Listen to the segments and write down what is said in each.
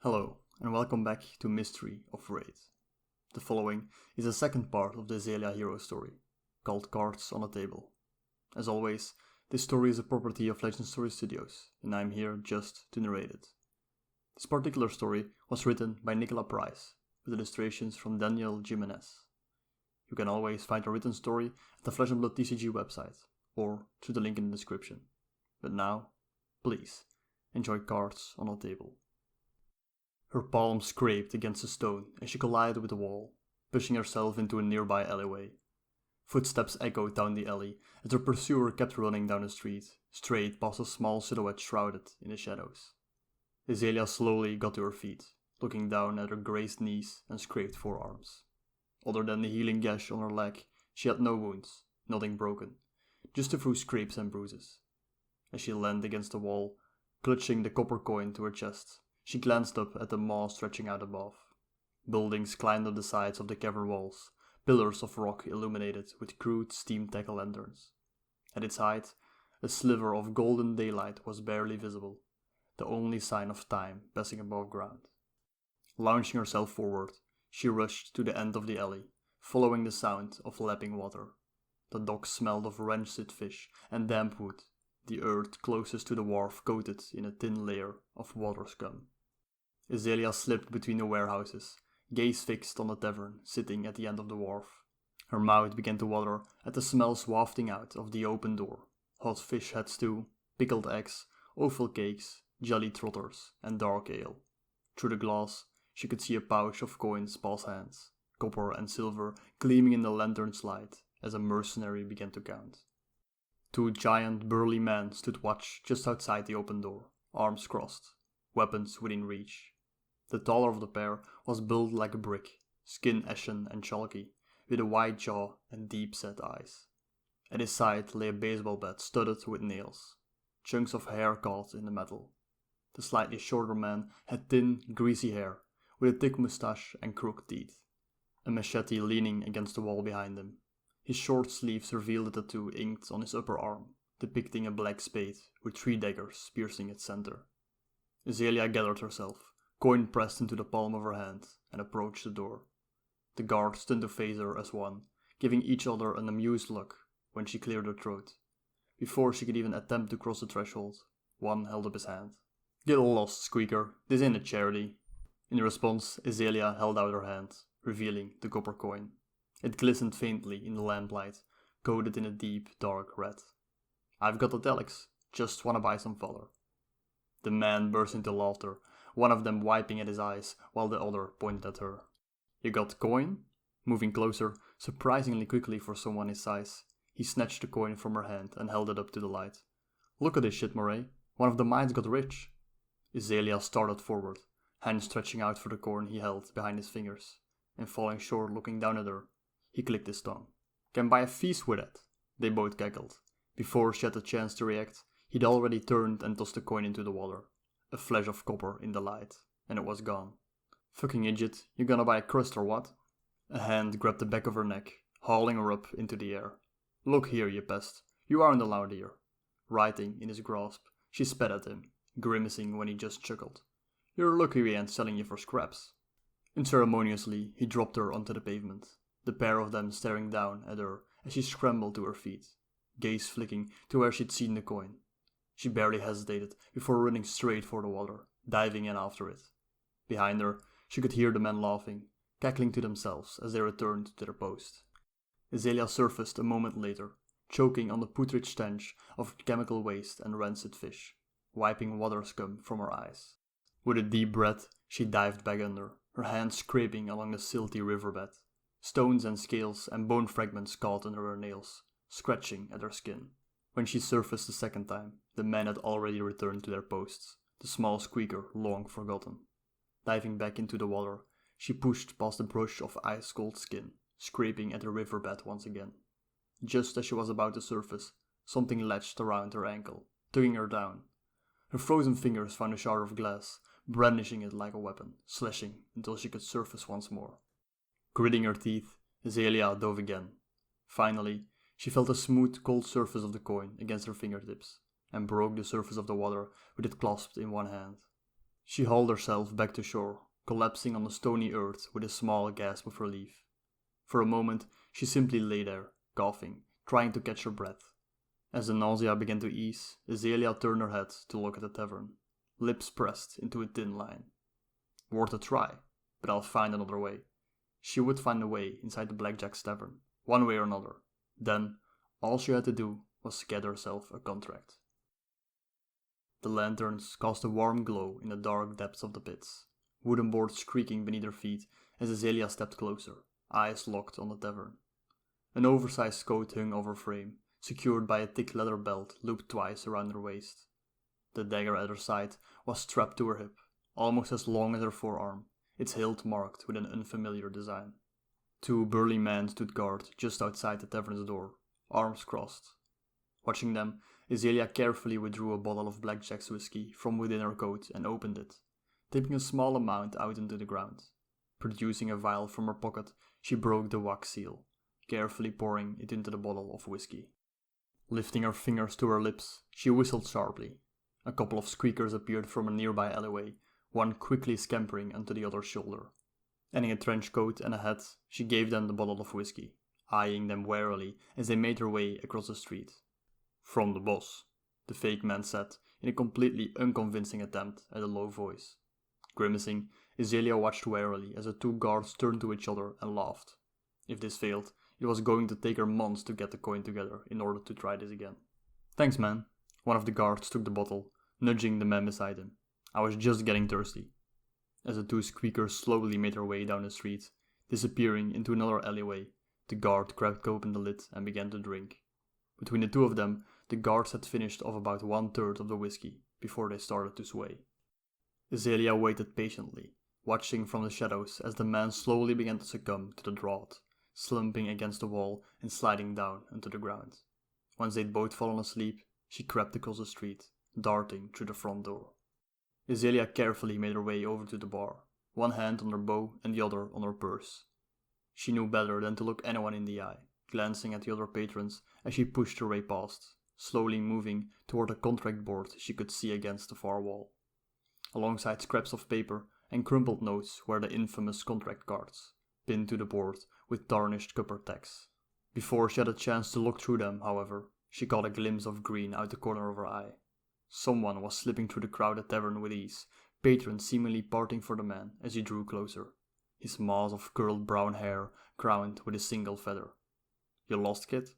Hello, and welcome back to Mystery of Raid. The following is the second part of the Azalea hero story, called Cards on a Table. As always, this story is a property of Legend Story Studios, and I'm here just to narrate it. This particular story was written by Nicola Price, with illustrations from Daniel Jimenez. You can always find a written story at the Flesh and Blood TCG website, or through the link in the description. But now, please, enjoy Cards on a Table. Her palm scraped against a stone as she collided with the wall, pushing herself into a nearby alleyway. Footsteps echoed down the alley as her pursuer kept running down the street, straight past a small silhouette shrouded in the shadows. Azalea slowly got to her feet, looking down at her grazed knees and scraped forearms. Other than the healing gash on her leg, she had no wounds, nothing broken, just a few scrapes and bruises. As she leaned against the wall, clutching the copper coin to her chest, she glanced up at the maw stretching out above. Buildings climbed up the sides of the cavern walls, pillars of rock illuminated with crude steam tackle lanterns. At its height, a sliver of golden daylight was barely visible, the only sign of time passing above ground. Launching herself forward, she rushed to the end of the alley, following the sound of lapping water. The dock smelled of rancid fish and damp wood, the earth closest to the wharf coated in a thin layer of water scum. Azalea slipped between the warehouses, gaze fixed on the tavern sitting at the end of the wharf. Her mouth began to water at the smells wafting out of the open door: hot fish head stew, pickled eggs, offal cakes, jelly trotters, and dark ale. Through the glass, she could see a pouch of coins pass hands, copper and silver gleaming in the lantern's light as a mercenary began to count. Two giant burly men stood watch just outside the open door, arms crossed, weapons within reach. The taller of the pair was built like a brick, skin ashen and chalky, with a wide jaw and deep-set eyes. At his side lay a baseball bat studded with nails, chunks of hair caught in the metal. The slightly shorter man had thin, greasy hair, with a thick moustache and crooked teeth, a machete leaning against the wall behind him. His short sleeves revealed a tattoo inked on his upper arm, depicting a black spade with 3 daggers piercing its center. Azalea gathered herself, coin pressed into the palm of her hand, and approached the door. The guards turned to face her as one, giving each other an amused look when she cleared her throat. Before she could even attempt to cross the threshold, one held up his hand. "Get lost, Squeaker, this ain't a charity." In response, Azalea held out her hand, revealing the copper coin. It glistened faintly in the lamplight, coated in a deep, dark red. "I've got italics, just wanna buy some fodder." The man burst into laughter, one of them wiping at his eyes while the other pointed at her. "You got coin?" Moving closer, surprisingly quickly for someone his size, he snatched the coin from her hand and held it up to the light. "Look at this shit, Murray. One of the mines got rich." Azalea started forward, hand stretching out for the coin he held behind his fingers, and falling short looking down at her, he clicked his tongue. "Can buy a feast with it," they both cackled. Before she had a chance to react, he'd already turned and tossed the coin into the water. A flash of copper in the light, and it was gone. "Fucking idiot, you gonna buy a crust or what?" A hand grabbed the back of her neck, hauling her up into the air. "Look here, you pest, you aren't allowed here." Writhing in his grasp, she spat at him, grimacing when he just chuckled. "You're lucky we ain't selling you for scraps." Unceremoniously, he dropped her onto the pavement, the pair of them staring down at her as she scrambled to her feet, gaze flicking to where she'd seen the coin. She barely hesitated before running straight for the water, diving in after it. Behind her, she could hear the men laughing, cackling to themselves as they returned to their post. Azalea surfaced a moment later, choking on the putrid stench of chemical waste and rancid fish, wiping water scum from her eyes. With a deep breath, she dived back under, her hands scraping along the silty riverbed. Stones and scales and bone fragments caught under her nails, scratching at her skin. When she surfaced the second time, the men had already returned to their posts, the small Squeaker long forgotten. Diving back into the water, she pushed past the brush of ice-cold skin, scraping at the riverbed once again. Just as she was about to surface, something latched around her ankle, tugging her down. Her frozen fingers found a shard of glass, brandishing it like a weapon, slashing until she could surface once more. Gritting her teeth, Azalea dove again. Finally, she felt the smooth, cold surface of the coin against her fingertips, and broke the surface of the water with it clasped in one hand. She hauled herself back to shore, collapsing on the stony earth with a small gasp of relief. For a moment, she simply lay there, coughing, trying to catch her breath. As the nausea began to ease, Azalea turned her head to look at the tavern, lips pressed into a thin line. Worth a try, but I'll find another way. She would find a way inside the Blackjack's tavern, one way or another. Then, all she had to do was get herself a contract. The lanterns cast a warm glow in the dark depths of the pits, wooden boards creaking beneath her feet as Azalea stepped closer, eyes locked on the tavern. An oversized coat hung over her frame, secured by a thick leather belt looped twice around her waist. The dagger at her side was strapped to her hip, almost as long as her forearm, its hilt marked with an unfamiliar design. Two burly men stood guard just outside the tavern's door, arms crossed. Watching them, Azalea carefully withdrew a bottle of Blackjack's whiskey from within her coat and opened it, tipping a small amount out into the ground. Producing a vial from her pocket, she broke the wax seal, carefully pouring it into the bottle of whiskey. Lifting her fingers to her lips, she whistled sharply. A couple of squeakers appeared from a nearby alleyway, one quickly scampering onto the other's shoulder. Adding a trench coat and a hat, she gave them the bottle of whiskey, eyeing them warily as they made their way across the street. "From the boss," the fake man said, in a completely unconvincing attempt at a low voice. Grimacing, Azalea watched warily as the two guards turned to each other and laughed. If this failed, it was going to take her months to get the coin together in order to try this again. "Thanks, man." One of the guards took the bottle, nudging the man beside him. "I was just getting thirsty." As the two squeakers slowly made their way down the street, disappearing into another alleyway, the guard cracked open the lid and began to drink. Between the two of them, the guards had finished off about 1/3 of the whiskey before they started to sway. Azalea waited patiently, watching from the shadows as the man slowly began to succumb to the draught, slumping against the wall and sliding down onto the ground. Once they'd both fallen asleep, she crept across the street, darting through the front door. Azalea carefully made her way over to the bar, one hand on her bow and the other on her purse. She knew better than to look anyone in the eye, glancing at the other patrons as she pushed her way past, slowly moving toward a contract board she could see against the far wall. Alongside scraps of paper and crumpled notes were the infamous contract cards, pinned to the board with tarnished copper tacks. Before she had a chance to look through them, however, she caught a glimpse of green out the corner of her eye. Someone was slipping through the crowded tavern with ease, patrons seemingly parting for the man as he drew closer, his mass of curled brown hair crowned with a single feather. "You lost, kid?"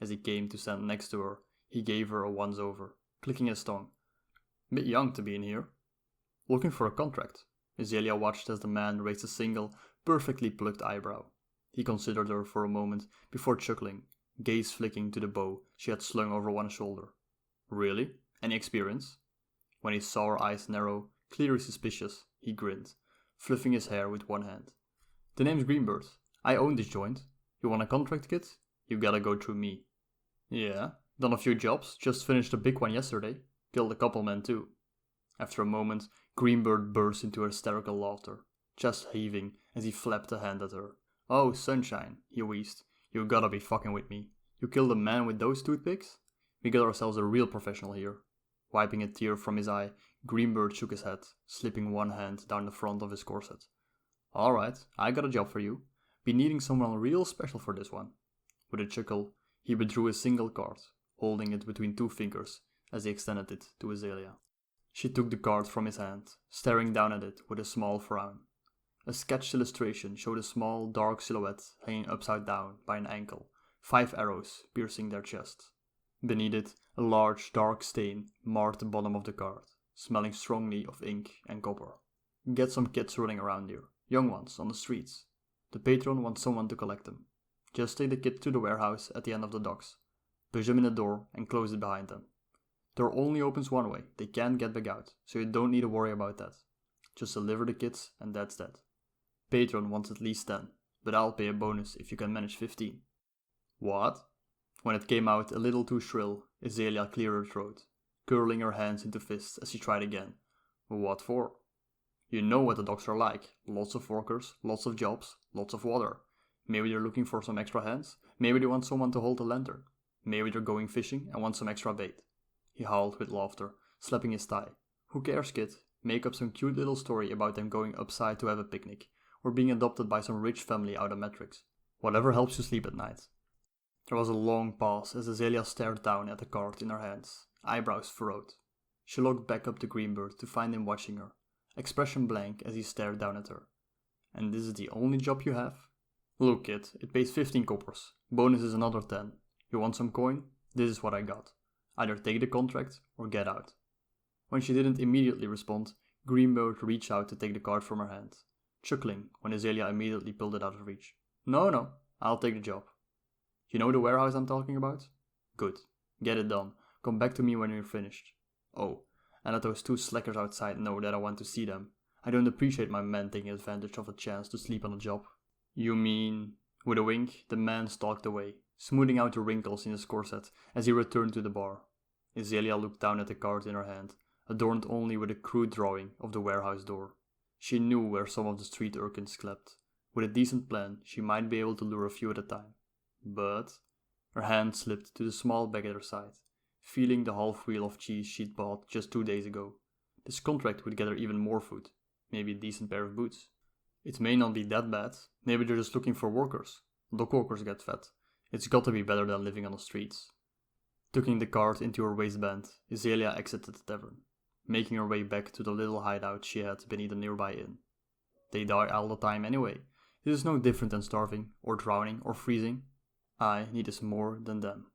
As he came to stand next to her, he gave her a once-over, clicking his tongue. "Bit young to be in here." "Looking for a contract." Azalea watched as the man raised a single, perfectly plucked eyebrow. He considered her for a moment before chuckling, gaze flicking to the bow she had slung over one shoulder. "Really? Any experience?" When he saw her eyes narrow, clearly suspicious, he grinned, fluffing his hair with one hand. "The name's Greenbird. I own this joint. You want a contract, kid? You gotta go through me." "Yeah, done a few jobs, just finished a big one yesterday. Killed a couple men too." After a moment, Greenbird burst into hysterical laughter, chest heaving as he flapped a hand at her. "Oh, sunshine," he wheezed. "You gotta be fucking with me. You killed a man with those toothpicks? We got ourselves a real professional here." Wiping a tear from his eye, Greenbird shook his head, slipping one hand down the front of his corset. "Alright, I got a job for you. Be needing someone real special for this one." With a chuckle, he withdrew a single card, holding it between two fingers as he extended it to Azalea. She took the card from his hand, staring down at it with a small frown. A sketched illustration showed a small, dark silhouette hanging upside down by an ankle, 5 arrows piercing their chest. Beneath it, a large, dark stain marked the bottom of the card, smelling strongly of ink and copper. "Get some kids running around here, young ones, on the streets. The patron wants someone to collect them. Just take the kid to the warehouse at the end of the docks. Push them in the door and close it behind them. Door only opens one way, they can't get back out, so you don't need to worry about that. Just deliver the kids and that's that. Patron wants at least 10, but I'll pay a bonus if you can manage 15. "What?" When it came out a little too shrill, Azalea cleared her throat, curling her hands into fists as she tried again. "What for?" "You know what the docks are like. Lots of workers, lots of jobs, lots of water. Maybe they're looking for some extra hands. Maybe they want someone to hold the lantern. Maybe they're going fishing and want some extra bait." He howled with laughter, slapping his thigh. "Who cares, kid? Make up some cute little story about them going upside to have a picnic, or being adopted by some rich family out of Matrix. Whatever helps you sleep at night. There was a long pause as Azalea stared down at the card in her hands, eyebrows furrowed. She looked back up to Greenbird to find him watching her, expression blank as he stared down at her. And this is the only job you have? Look kid, it pays 15 coppers, bonus is another 10. You want some coin? This is what I got. Either take the contract or get out. When she didn't immediately respond, Greenbird reached out to take the card from her hand, chuckling when Azalea immediately pulled it out of reach. No, I'll take the job. You know the warehouse I'm talking about? Good. Get it done. Come back to me when you're finished. Oh, and let those two slackers outside know that I want to see them. I don't appreciate my man taking advantage of a chance to sleep on a job. You mean... With a wink, the man stalked away, smoothing out the wrinkles in his corset as he returned to the bar. Azalea looked down at the card in her hand, adorned only with a crude drawing of the warehouse door. She knew where some of the street urchins slept. With a decent plan, she might be able to lure a few at a time. But... Her hand slipped to the small bag at her side, feeling the half wheel of cheese she'd bought just 2 days ago. This contract would get her even more food, maybe a decent pair of boots. It may not be that bad, maybe they're just looking for workers. Dock workers get fed. It's got to be better than living on the streets. Tucking the card into her waistband, Azalea exited the tavern, making her way back to the little hideout she had beneath a nearby inn. They die all the time anyway. This is no different than starving, or drowning, or freezing. I need this more than them.